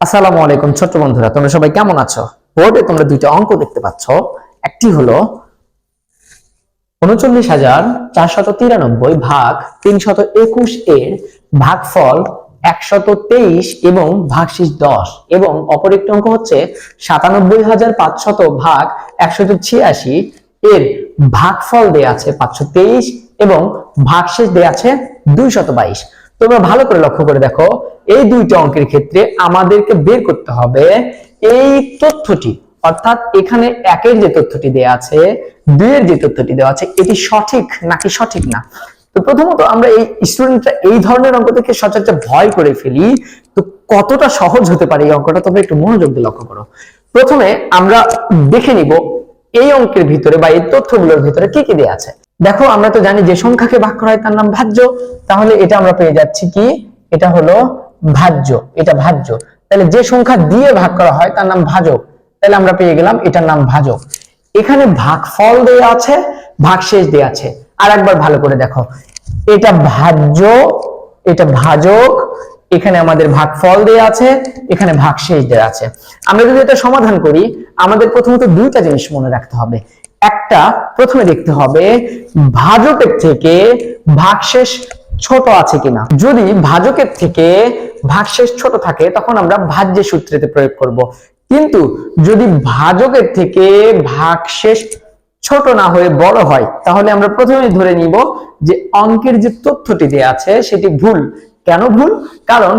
আসসালামু আলাইকুম ছোট্ট বন্ধুরা, তোমরা সবাই কেমন আছো? বোর্ডে তোমরা দুইটা অঙ্ক দেখতে পাচ্ছ। একটি হলো ৩৯,৪৯৩ ভাগ ৩২১ এর ভাগফল ১২৩ এবং ভাগশেষ ১০, এবং অপর একটি অঙ্ক হচ্ছে ৯৭৫০০ ভাগ ১৮৬ এর ভাগফল দেয়া আছে ৫২৩ এবং ভাগশেষ দেয়া আছে ২২২। তোমরা ভালো করে লক্ষ্য করে দেখো, এই দুইটা অঙ্কের ক্ষেত্রে আমাদেরকে বের করতে হবে এই তথ্যটি, অর্থাৎ এখানে একের যে তথ্যটি দেয়া আছে, দুইয়ের যে তথ্যটি দেওয়া আছে, এটি সঠিক নাকি সঠিক না। তো প্রথমত আমরা এই স্টুডেন্টরা এই ধরনের অঙ্ক থেকে সচরাচর ভয় করে ফেলি। তো কতটা সহজ হতে পারে এই অঙ্কটা, তোমরা একটু মনোযোগ দিয়ে লক্ষ্য করো। প্রথমে আমরা দেখে নিব এই অঙ্কের ভিতরে বা এই তথ্যগুলোর ভিতরে কি কি দেয়া আছে। দেখো, আমরা তো জানি যে সংখ্যাকে ভাগ করা হয় তার নাম ভাজ্য, তাহলে এটা আমরা পেয়ে যাচ্ছি কি, এটা হলো ভাজ্য, এটা ভাজ্য। তাহলে যে সংখ্যা দিয়ে ভাগ করা হয় তার নাম ভাজক, তাহলে আমরা পেয়ে গেলাম এটার নাম ভাজক। এখানে ভাগফল দেয়া আছে, ভাগশেষ দেয়া আছে। আর একবার ভালো করে দেখো, এটা ভাজ্য, এটা ভাজক, এখানে আমাদের ভাগফল দেয়া আছে, এখানে ভাগশেষ দেয়া আছে। আমরা যদি এটা সমাধান করি, আমাদের প্রথমত দুইটা জিনিস মনে রাখতে হবে। একটা, প্রথমে দেখতে হবে ভাজকের থেকে ভাগশেষ ছোট আছে কিনা। যদি ভাজকের থেকে ভাগশেষ ছোট থাকে তখন আমরা ভাজ্যের সূত্রেতে প্রয়োগ করব। কিন্তু যদি ভাজকের থেকে ভাগশেষ ছোট না হয়ে বড় হয়, তাহলে আমরা প্রথমেই ধরে নিব যে অঙ্কের যে তথ্যটি দেয়া আছে সেটি ভুল। কেন ভুল? কারণ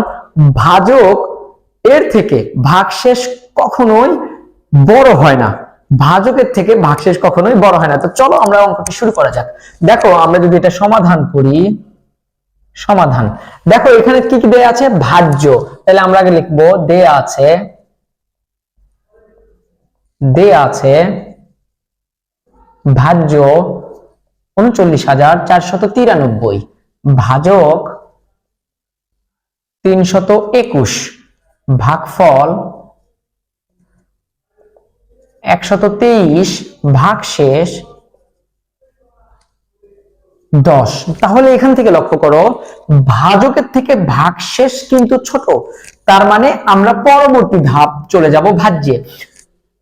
ভাজক এর থেকে ভাগশেষ কখনোই বড় হয় না, ভাজকের থেকে ভাগশেষ কখনোই বড় হয় না। তো চলো আমরা অঙ্কটি শুরু করা যাক। দেখো, আমরা যদি এটা সমাধান করি, সমাধান দেখো এখানে কি কি দেয়া আছে, ভাজ্য, তাহলে আমরা আগে লিখবো দেয়া আছে, দেয়া আছে ভাজ্য ৩৯,৪৯৩, ভাজক ৩২১, ভাগফল ১২৩, ভাগশেষ ১০। তাহলে এখান থেকে লক্ষ্য করো, ভাজকের থেকে ভাগশেষ কিন্তু ছোট, তার মানে আমরা পরবর্তী ধাপ চলে যাব ভাজ্যে।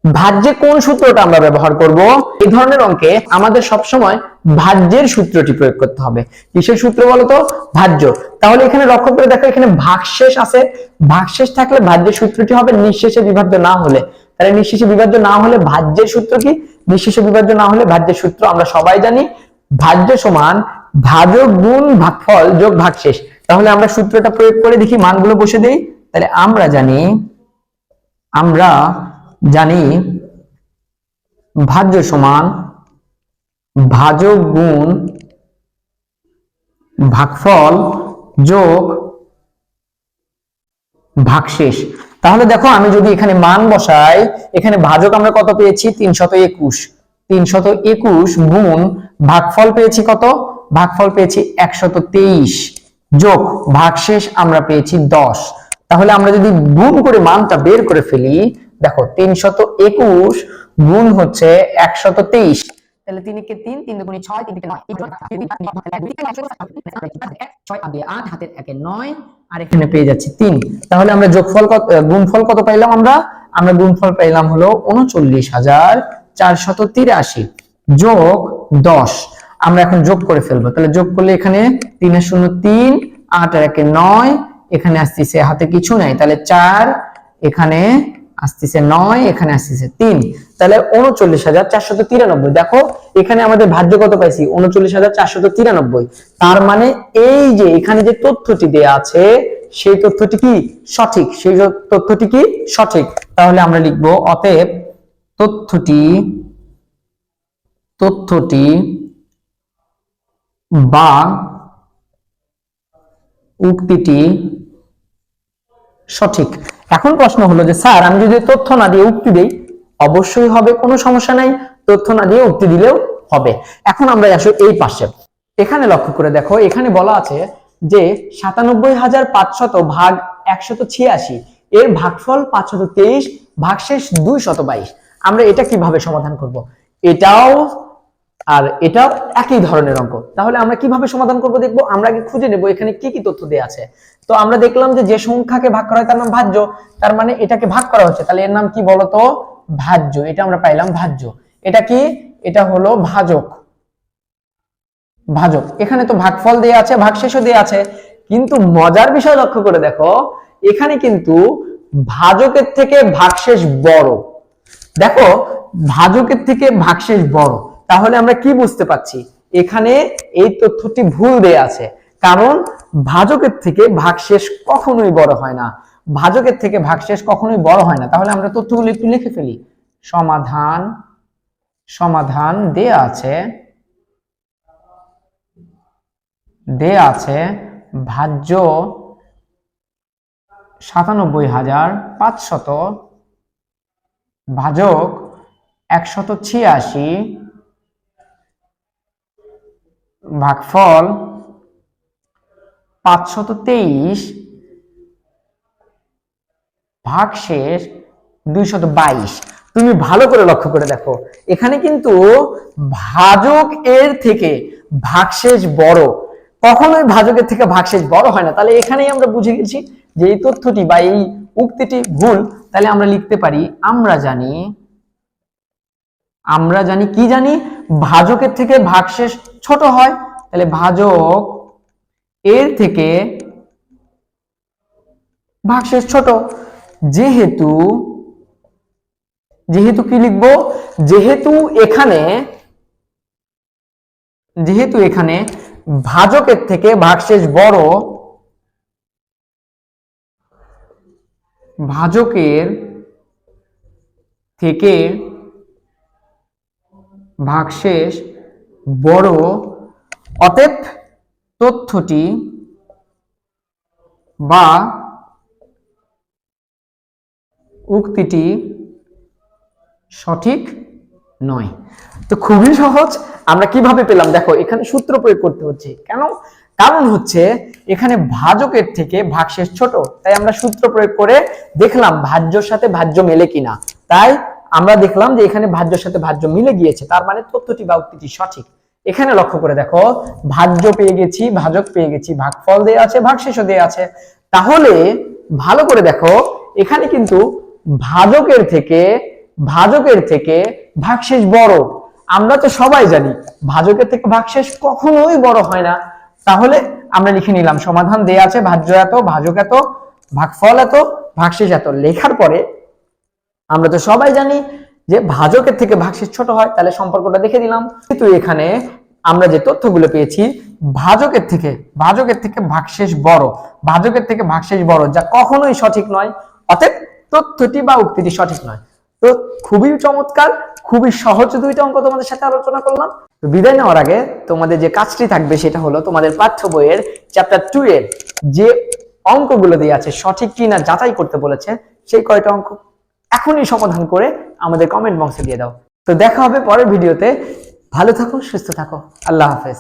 ভাজ্যে কোন সূত্রটা আমরা ব্যবহার করব? এই ধরনের অঙ্কে আমাদের সবসময় ভাজ্যের সূত্রটি প্রয়োগ করতে হবে। কিসের সূত্র বলতো? ভাজ্য। তাহলে এখানে লক্ষ্য করে দেখো, এখানে ভাগশেষ আছে, ভাগশেষ থাকলে ভাজ্যের সূত্রটি হবে নিঃশেষে বিভাজ্য না হলে। তাহলে নিঃশেষে বিভাজ্য না হলে ভাজ্যের সূত্র কি? নিঃশেষে বিভাজ্য না হলে ভাজ্যের সূত্র আমরা সবাই জানি, ভাজ্য সমান ভাজক গুণ ভাগফল যোগ ভাগশেষ। তাহলে আমরা সূত্রটা প্রয়োগ করে দেখি, মানগুলো বসে দেই। তাহলে আমরা জানি ভাজ্য সমান ভাজক গুণ ভাগফল যোগ ভাগশেষ। তাহলে দেখো, আমি যদি এখানে মান বসাই, এখানে ভাজক আমরা কত পেয়েছি? ৩২১। ৩২১ গুণ ভাগফল পেয়েছি কত? ভাগফল পেয়েছি ১২৩ যোগ ভাগশেষ আমরা পেয়েছি ১০। তাহলে আমরা যদি গুণ করে মানটা বের করে ফেলি, দেখো ৩২১ গুণ হচ্ছে ১২৩, তাহলে ৩ কে ৩, ৩ দুগুণে ৬, ৩ কে ৯, ৬ দিয়ে ৮, হাতের ১ ৯, আর এখানে পেয়ে যাচ্ছি ৩। তাহলে আমরা যোগফল কত, গুণফল কত পাইলাম? আমরা গুণফল পাইলাম হলো ৩৯,৪৮৩ যোগ ১০। আমরা এখন যোগ করে ফেলবো। তাহলে যোগ করলে এখানে ৩ এর ০ ৩, ৮ আর ১ ৯, এখানে আসতেছে হাতে কিছু নাই, তাহলে ৪, এখানে আসতেছে ৯, এখানে আসতেছে ৩, তাহলে ৩৯,৪৯৩। দেখো এখানে আমাদের ভাজ্য কত পাইছি? ৩৯,৪৯৩। তার মানে এই যে এখানে যে তথ্যটি দেয়া আছে সেই তথ্যটি কি সঠিক, সেই তথ্যটি কি সঠিক। তাহলে আমরা লিখব অতএব তথ্যটি বা উক্তিটি সঠিক। এখন প্রশ্ন হলো যে স্যার, আমি যদি তথ্য না দিয়ে উক্তি দেই? অবশ্যই হবে, কোনো সমস্যা নাই, তথ্য না দিয়ে উক্তি দিলেও হবে। এখন আমরা আসি এই পাশে, এখানে লক্ষ্য করে দেখো, এখানে বলা আছে যে ৯৭৫০০ ভাগ ১৮৬ এর ভাগফল ৫২৩, ভাগশেষ ২২২। আমরা এটা কিভাবে সমাধান করব? এটাও আর এটাও একই ধরনের অঙ্ক। তাহলে আমরা কিভাবে সমাধান করব দেখবো। আমরা আগে খুঁজে নেব এখানে কি কি তথ্য দেওয়া আছে। তো আমরা দেখলাম যে সংখ্যাকে ভাগ করা হয় তার নাম ভাজ্য, তার মানে এটাকে ভাগ করা হচ্ছে, তাহলে এর নাম কি বলতো? ভাজ্য। এটা আমরা পাইলাম ভাজ্য। এটা কি? এটা হলো ভাজক। ভাজক। এখানে তো ভাগফল দেয়া আছে, ভাগশেষও দেয়া আছে, কিন্তু মজার বিষয় লক্ষ্য করে দেখো, এখানে কিন্তু ভাজকের থেকে ভাগশেষ বড়। দেখো, ভাজকের থেকে ভাগশেষ বড়, তাহলে আমরা কি বুঝতে পারছি? এখানে এই তথ্যটি ভুল দেয়া আছে, কারণ ভাজকের থেকে ভাগশেষ কখনোই বড় হয় না। ভাজকের থেকে ভাগশেষ কখনোই বড় হয় না। তাহলে আমরা তথ্যগুলো একটু লিখে ফেলি। সমাধান সমাধান দেয়া আছে, ভাজ্য ৯৭,৫০০, ভাজক ১৮৬, ভাগফল ৫২৩, ভাগশেষ ২২২। তুমি ভালো করে লক্ষ্য করে দেখো, এখানে কিন্তু ভাজক এর থেকে ভাগশেষ বড়, কখনোই ভাজকের থেকে ভাগশেষ বড় হয় না। তাহলে এখানেই আমরা বুঝে গেছি যে এই তথ্যটি বা এই উক্তিটি ভুল। তাহলে আমরা লিখতে পারি, আমরা জানি কি জানি? ভাজকের থেকে ভাগশেষ ছোট হয়। তাহলে ভাজক এর থেকে ভাগশেষ ছোট। যেহেতু কি লিখবো? যেহেতু এখানে ভাজকের থেকে ভাগশেষ বড়, ভাজকের থেকে ভাগশেষ বড়, অতএব তথ্যটি বা উক্তিটি সঠিক নয়। তো খুবই সহজ। আমরা কিভাবে পেলাম? দেখো, এখানে সূত্র প্রয়োগ করতে হচ্ছে। কেন? কারণ হচ্ছে এখানে ভাজকের থেকে ভাগশেষ ছোট, তাই আমরা সূত্র প্রয়োগ করে দেখলাম ভাজ্যর সাথে ভাজ্য মেলে কিনা। তাই আমরা দেখলাম যে এখানে ভাজ্যর সাথে ভাজ্য মিলে গিয়েছে, তার মানে তথ্যটি বা উক্তিটি সঠিক। এখানে লক্ষ্য করে দেখো, ভাজ্য পেয়ে গেছি, ভাজক পেয়ে গেছি, ভাগফল দেয়া আছে, ভাগশেষও দেয়া আছে। তাহলে ভালো করে দেখো, এখানে কিন্তু ভাজকের থেকে ভাগশেষ বড়। আমরা তো সবাই জানি ভাজকের থেকে ভাগশেষ কখনোই বড় হয় না। তাহলে আমরা লিখে নিলাম, সমাধান দেয়া আছে ভাজ্য এত, ভাজক এত, ভাগফল এত, ভাগশেষ এত। লেখার পরে আমরা তো সবাই জানি যে ভাজকের থেকে ভাগশেষ ছোট হয়, তাহলে সম্পর্কটা দেখে দিলাম। কিন্তু এখানে আমরা যে তথ্যগুলো পেয়েছি, ভাজকের থেকে ভাগশেষ বড়, যা কখনোই সঠিক নয়, অতএব তথ্যটি বা উক্তিটি সঠিক নয়। তো খুবই চমৎকার, খুবই সহজ দুইটা অঙ্ক তোমাদের সাথে আলোচনা করলাম। তো বিদায় নেওয়ার আগে তোমাদের যে কাজটি থাকবে সেটা হলো, তোমাদের পাঠ্য বইয়ের চ্যাপ্টার 2 এর যে অঙ্কগুলো দিয়ে আছে সঠিক কিনা যাচাই করতে বলেছে, সেই কয়টা অঙ্ক এখনই সমাধান করে আমাদের কমেন্ট বক্সে দিয়ে দাও। তো দেখা হবে পরের ভিডিওতে। ভালো থাকো, সুস্থ থাকো। আল্লাহ হাফেজ।